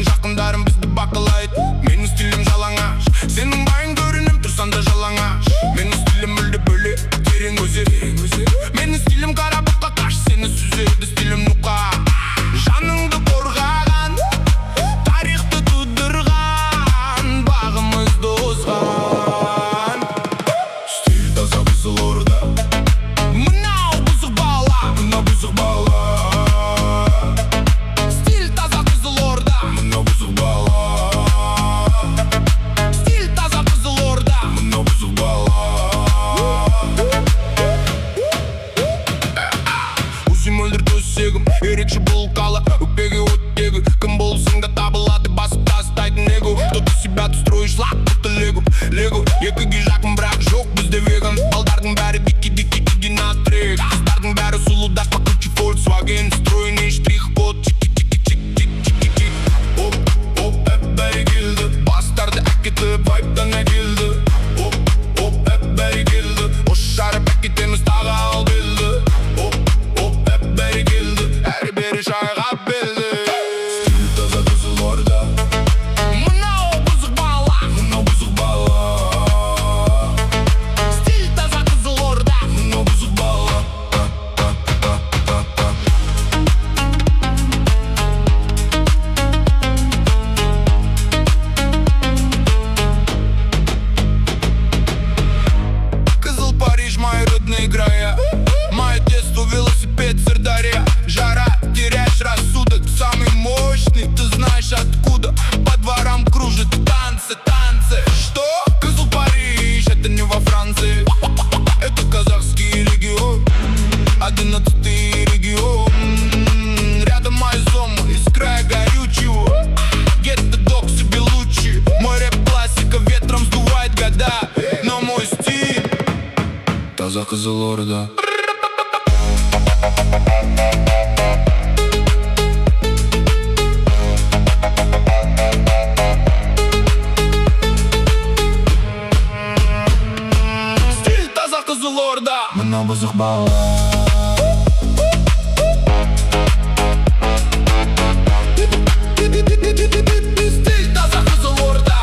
жақындарым бізді бақылайды. Менің стилім жалаңаш, сенің байың көрініп тұрсан да жалаңаш. Менің стилім мүлде бөлек, терең өзек. Менің стилім қара бұлтқа қаш, сені сүзеді стилім нұқа. Жаныңды қорғаған, тарихты тудырған, бағымызды озған. Стиль таза Қызылорда, мынау бұзық бала, мынау бұзық бала. Стиль таза Қызылорда, мынау бұзық бала. Стиль таза Қызылорда, мынау бұзық бала. Өзім мөлдір төсегім, ерекше бұл қала. Өкпеге оттегі, кім болсың да табылады, басып тастайтын эго. Кто-то себя тут строишь лак, будто лего. Екіге жақын, бірақ жоқ бізде веган. Балдардың бәрі дикки на трек. Қыздардың бәрі сұлудақ, покруче Volkswagen. Стройный штрих-код, чик-чик-чик-чик-чик. Оп, бәрі келді, бастарды әкетіп, вайптан әкелді. Оп, бәрі келді, осы жарып әкетеміз тағы ал белді. Оп, бәрі келді, әрі-бері шайғап белді. Стиль таза Қызылорда, мынау бұзық бала, мынау бұзық бала. Стиль таза Қызылорда, мынау бұзық бала. Қызыл Париж, мои родные края. Мое детство, велосипед, Сырдарья. Жара, теряешь рассудок, самый мощный, ты знаешь откуда. По дворам кружат танцы. Что? Қызыл Париж, это не во Франции. Это казахский регион, 11-й регион. Рядом моя зома, из края горючего. Гетто-дог себе лучше. Мой рэп классика, ветром сдувает года. Но мой стиль таза Қызылорда. Стиль таза Қызылорда, мынау бұзық бала. Стиль таза Қызылорда.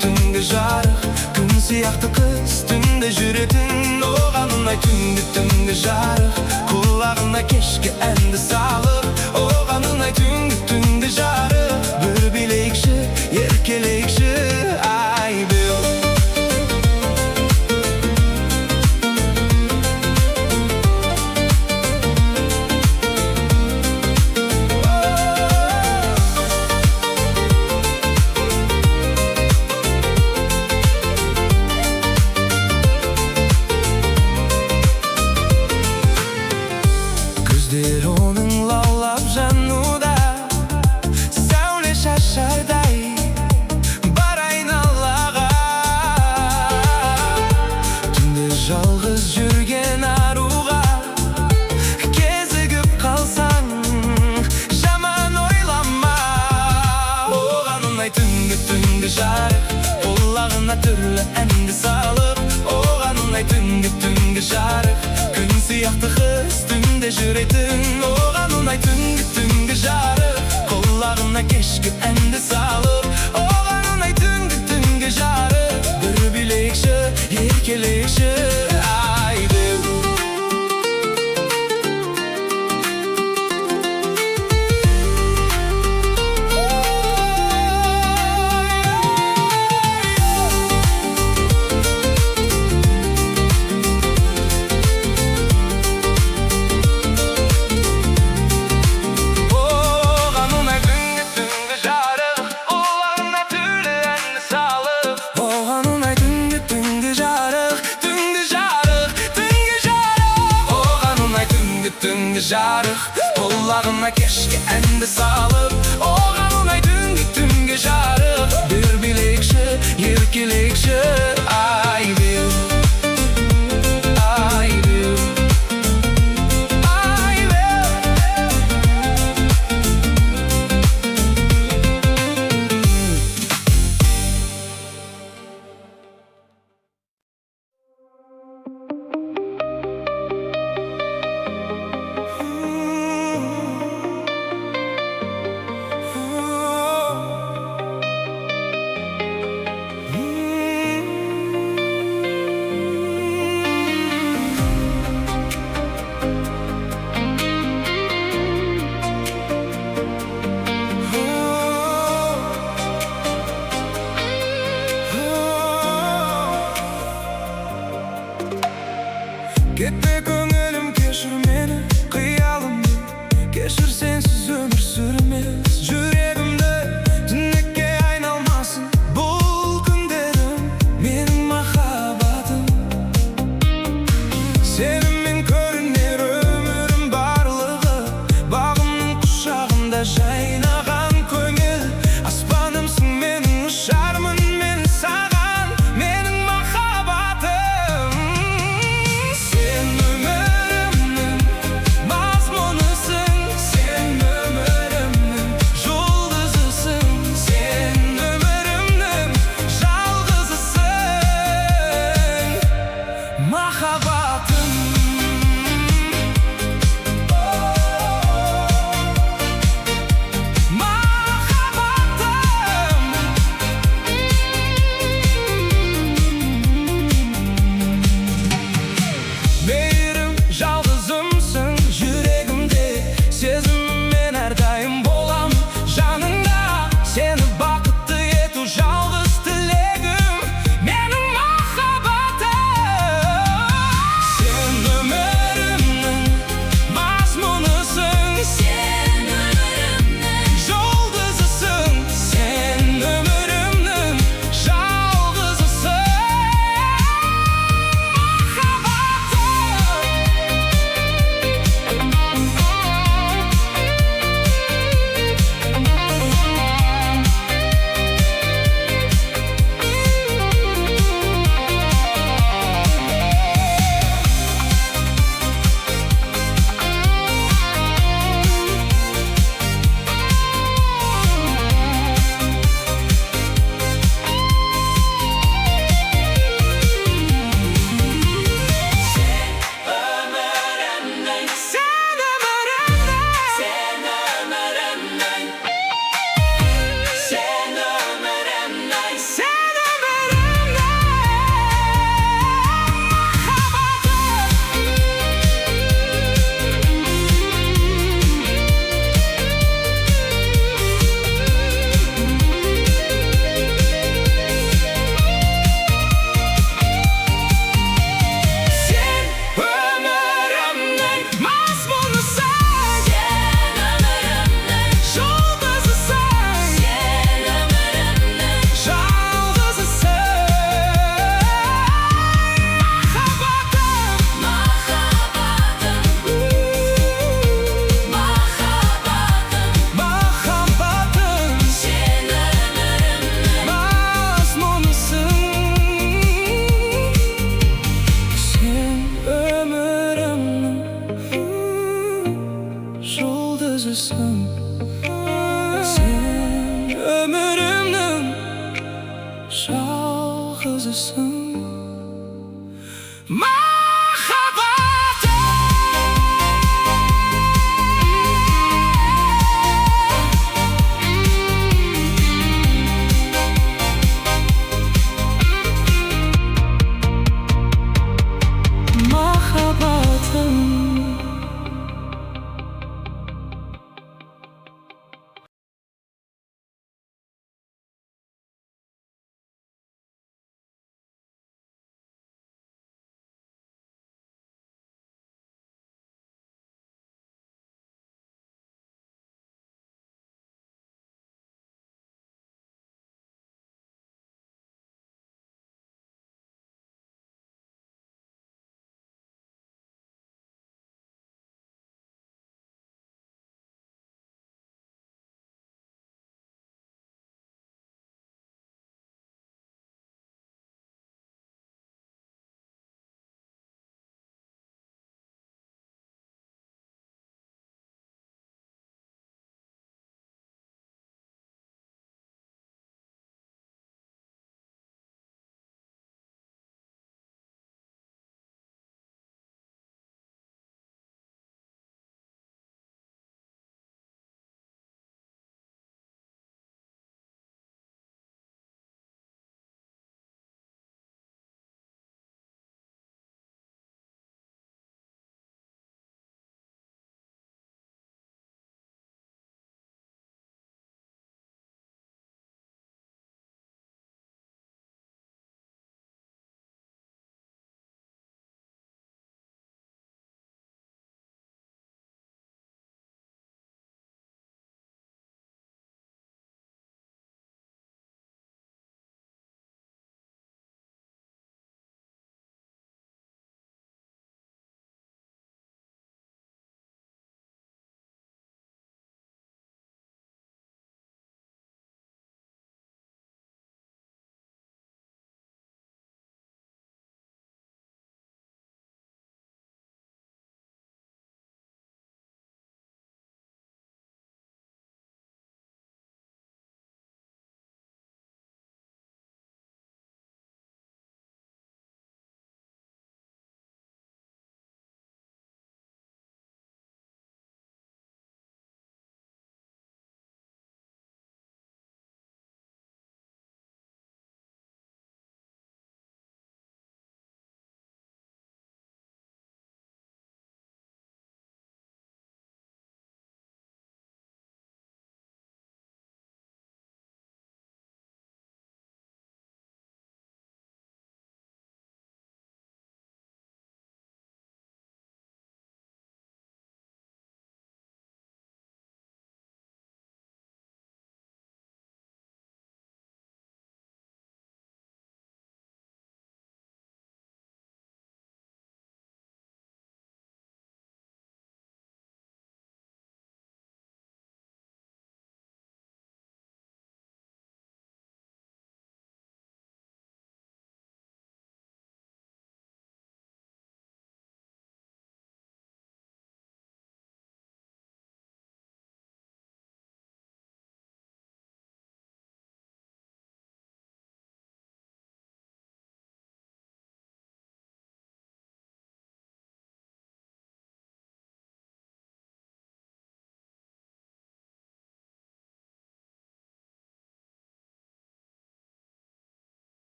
Түнгі жарық, күн сияқты қыз түнде жүретін. Оған ұнай түнгі жарық, құлағына кешкі әнді салып. Оған ұнай түнгі жарық, бір билейікші, еркелейікші, ай беу. Оның лаулап жануда, сәуле шашардай бар айналаға. Түнде жалғыз жүрген аруға кезігіп қалсаң, жаман ойлама. Оған ұнай түнгі жарық, құлағына түрлі әнді салып. Оған ұнай түнгі жарық, күн сияқты қыз түнде жүретін. Оған ұнай түнгі жарық, құлағына кешкі әнді салып. Оған ұнай түнгі жарық. түнгі жарық құлағына кешке әнді салып, оған ұнайтын түнгі жарық. Bir bilekші, еркелekші, I will, I will, I will. Кетпе көңілім, кешір мені, қиялымды кешір, сенсіз өмір сүрмес. Жүрегімді түнекке айналмасын бұл күндерім, менің махаббатым. Сенімен көрінер өмірім барлығы, бағымның құшағында жайнаған көңіл. Аспанымсың менің, ұшармын мен саған, менің махаббатым. Сен өмірімнің мазмұнысың, сен өмірімнің жұлдызысың, сен өмірімнің жалғызысың, махаббатым. Мейірім жалғызымсың жүрегімде, сезіммен әрдайым болам жаныңда. Сені бақытты ету жалғыз тілегім, менің махаббатым. Сен өмірімнің мазмұнысың, сен өмірімнің жұлдызысың, сен өмірімнің жалғызысың, sen ömrümün şalgızısın.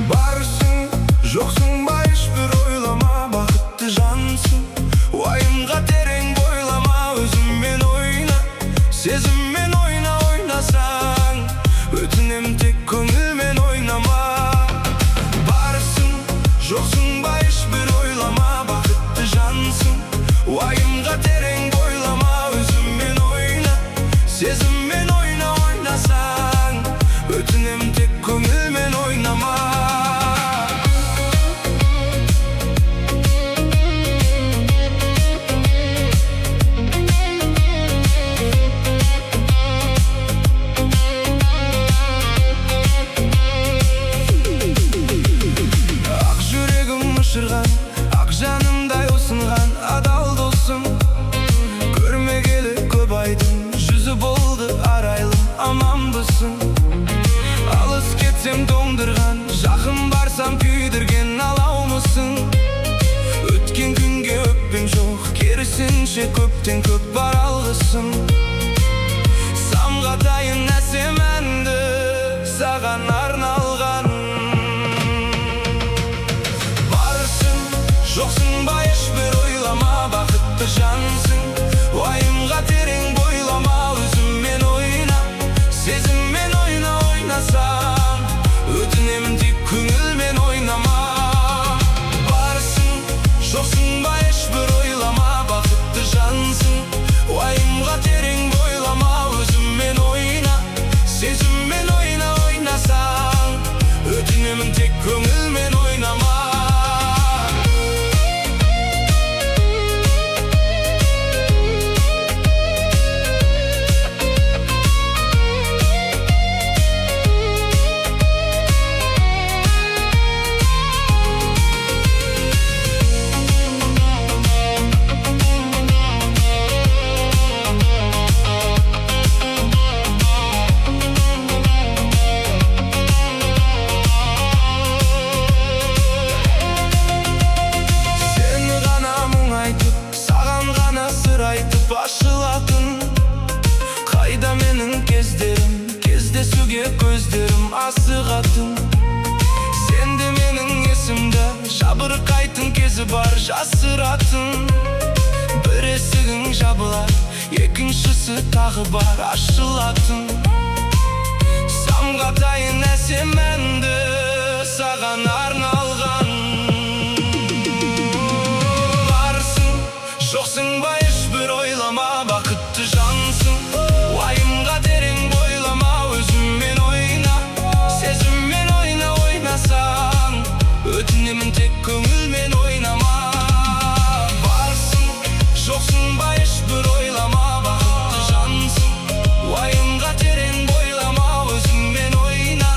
Барсың, жоқсың ба ешбір ойлама, бақытты жансың. Уайымға терең бойлама, өзіңмен ойна, сезіммен ойна, ойнасаң. Өтінем тек көңілмен ойнама. Барсың, жоқсың ба ешбір ойлама, бақытты жансың. Уайымға терең бойлама, өзіңмен ойна, сезіммен ойна, ойнасаң. Өтінем тек көңілмен ойнама. Ақ жүрегім ұшырған, ақ жанымдай ұсынған адал досым. Көрмегелі көп айдың, жүзі болды арайлым, аманбысың. Алыс кетсем тоңдырған, жақын барсам күйдірген алаумысың. Өткен күнге өкпем жоқ, керісінше көптен көп бар алғысым. Самғатайын әсем әнді, саған арналған. Барсың, жоқсың ба ешбір ойлама, бақытты жансың. Уайымға терең бойлама, өзіңмен ойна, сезіммен ойна, ойнасаң. Өтінем тек көңілмен ойнама. Барсың, жоқсың ба ешбір ойлама, бақытты жансың. Уайымға терең бойлама, өзіңмен ойна, сезіммен ойна, ойнасаң. Өтінемін тек көңілмен ойнама. Ашылатын қайда менің кездерім, кездесуге көздерім асығатын. Сенде менің есімді жабырқайтын кезі бар, жасыратын. Бір есігің жабылар, екіншісі тағы бар ашылатын. Самғатайын әсем әнді, саған арналған. Барсың, жоқсың ба ешбір ойлама, бақытты жансың. Уайымға терең бойлама, өзіңмен ойна, сезіммен ойна, ойнасаң. Өтінемін тек көңілмен ойнама. Барсың, жоқсың ба ешбір ойлама, бақытты жансың. Уайымға терең бойлама, өзіңмен ойна,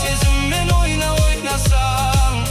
сезіммен ойна, ойнасаң.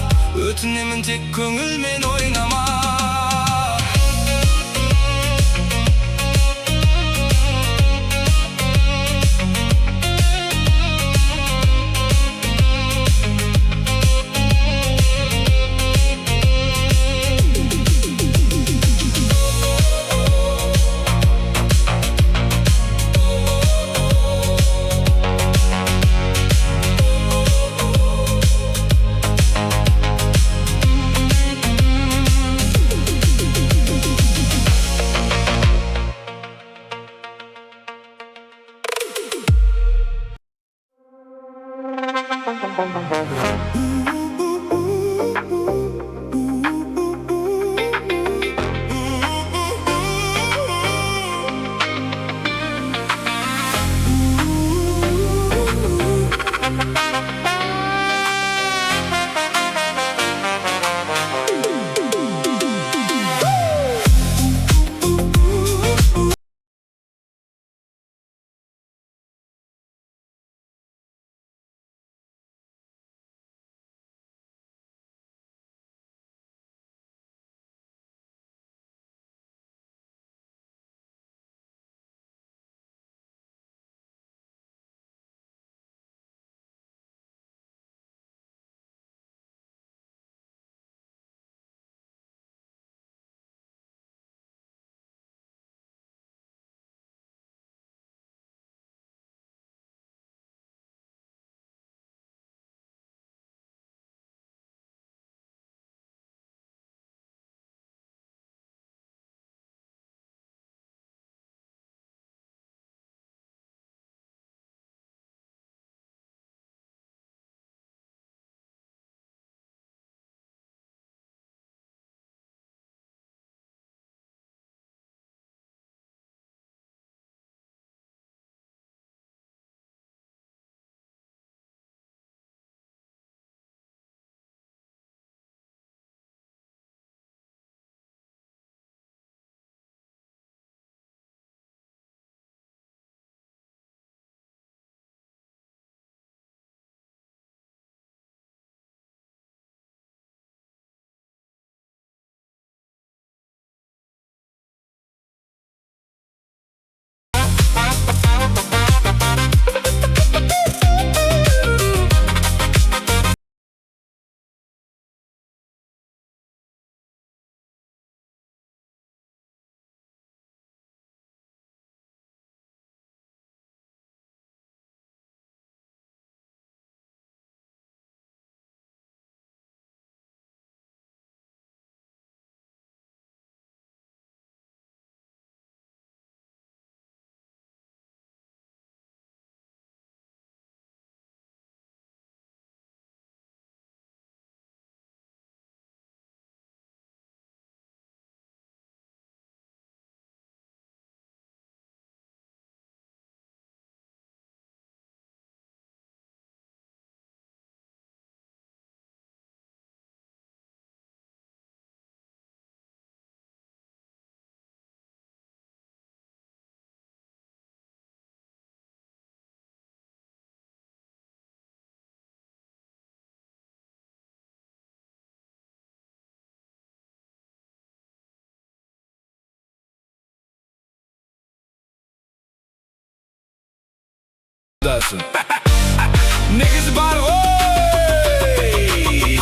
Негізі бар ғой,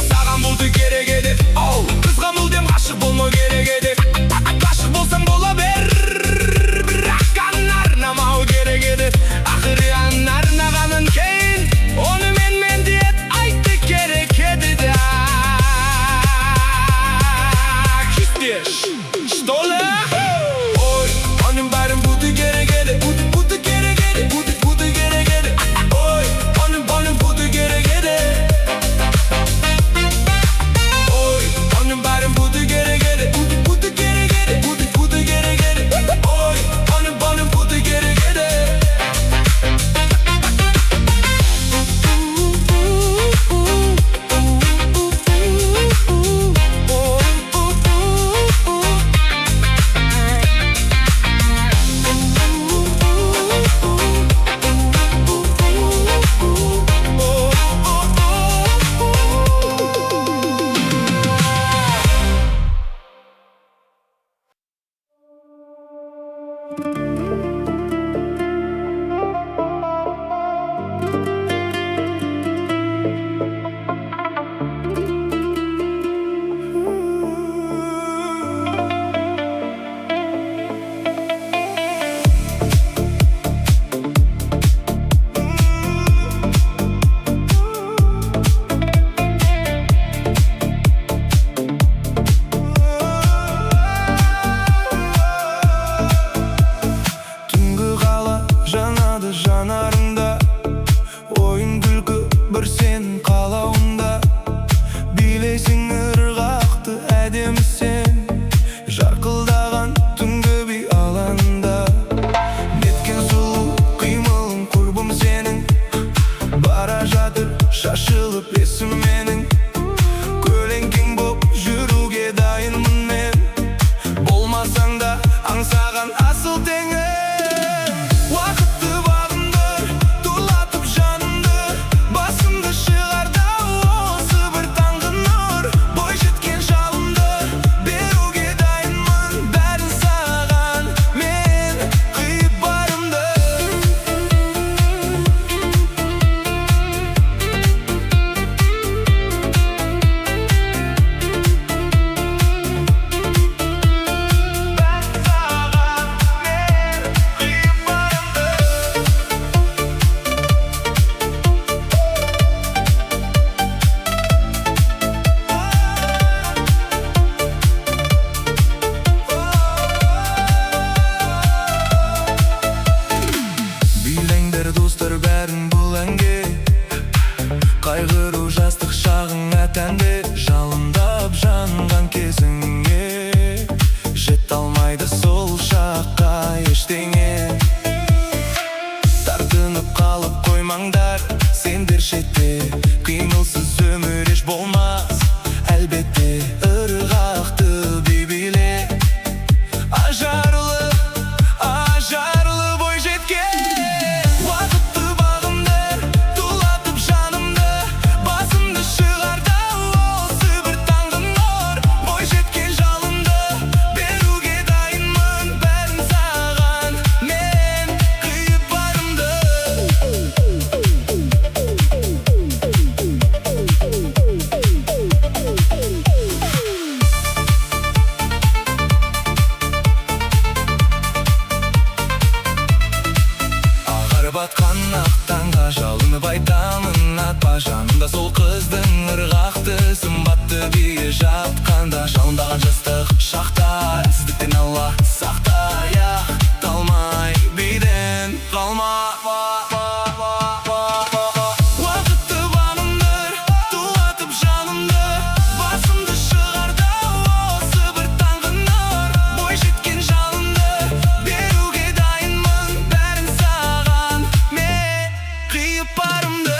саған бұлды керек еді. Оу, қызға мүлдем ғашық болмау керек еді. Ғашық болсаң бола бер, бірақ арнамау керек еді. Ақыры арнағаннан кейін оны мен деп айтты керек еді да. Кістеш, что ли? Ой, оның бәрін бұлды керек еді. Бұлды керек еді, бұлды керек еді. Ой, оның бұлды керек еді. Ой, оның бәрін бұлды керек еді. Бұлды керек еді, бұлды керек еді. Ой, оның бұлды керек еді. Жанарында ойын күлкі бір сенің қалауында, билесің ырғақты әдемі сен, жарқылдаған түнгі би алаңында. Неткен сұлу қимылың құрбым сенің, бара жатыр шашылып есім менің. Көлеңкең боп жүруге дайынмын мен, болмасаң да аңсаған асыл теңің. Достар бәрін бұл әнге, қайғыру жастық шағың әтәнде, жалындап жанған кезіңе, жет алмайды сол шаққа ештеңе. Тартынып қалып қоймаңдар сендер шетте, қимылсыз өмір еш болмас әлбетте. Ырғақты би биле, ажарлы бой жеткен. Батқан ақ таңға жалынып айтамын атпа, жанымда сол қыздың ырғақты сымбатты биі жатқанда, жалындаған жастық шақта әлсіздіктен Алла сақтай. Талмай биден қалма. Уақытты бағындыр, тулатып жанымды, басымды шығарда осы бір таңғы нұр. Бой жеткен жалынды беруге дайынмын, бәрін саған мен қиып барымды.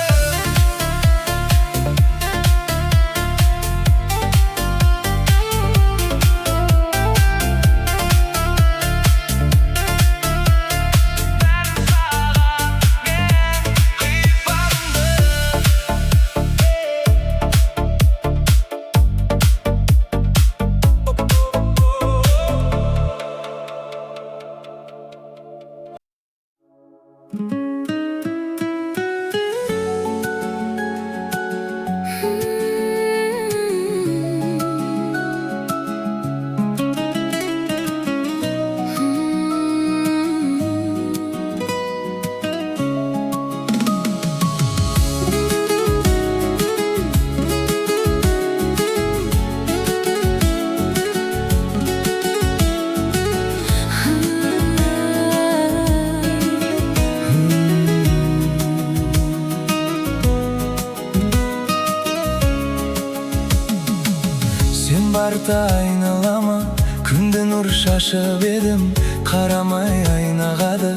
нұр шашып едім, қарамай айнаға да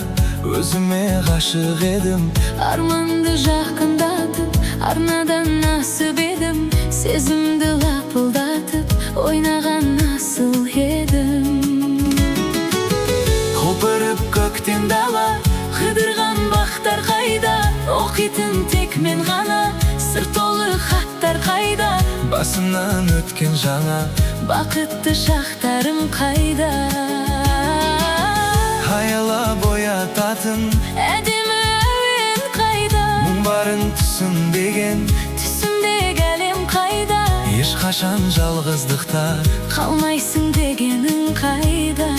өзіме ғашық едім. Арманды жақындатып, арнадан асып едім, сезімді лапылдатып, ойнаған асыл едім. Құлпырып көктен дала, қыдырған бақтар қайда, оқитын тек мен ғана, сыр толы хаттар қайда, басымнан өткен жаңа бақытты шақтарым қайда. Аялап оятатын Әдемі әуен қайда, мұң барын түсінбеген түсімдегі әлем қайда, ешқашан жалғыздықта қалмайсың дегенің қайда.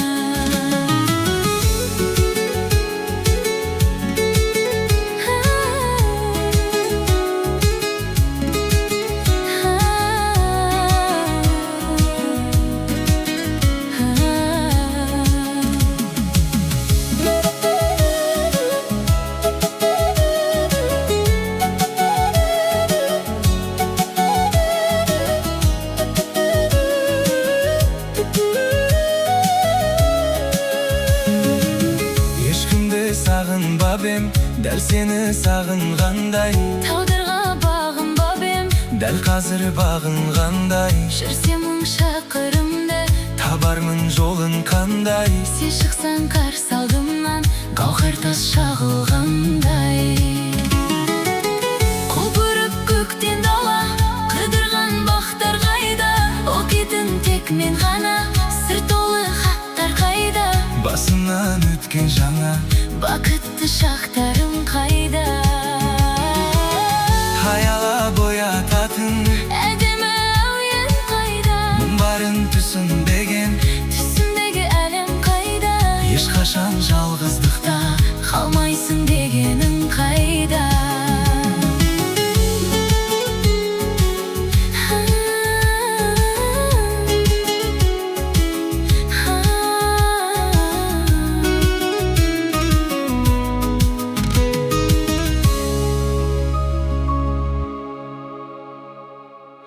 Сағынбап ем, дәл сені сағынғандай, Тағдырға бағынбап ем, дәл қазір бағынғандай, жүрсем мың шақырымды, табармын жолын қандай. сен шықсаң қарсы алдымнан, гауһар тас шағылғандай. Құлпырып көктен дала, қыдырған бақтар қайда, оқитын тек мен ғана, сыр толы хаттар қайда, басымнан өткен жаңа бақытты шақтарым қайда. Аялап оятатын Әдемі әуен қайда, мұң барын түсінбеген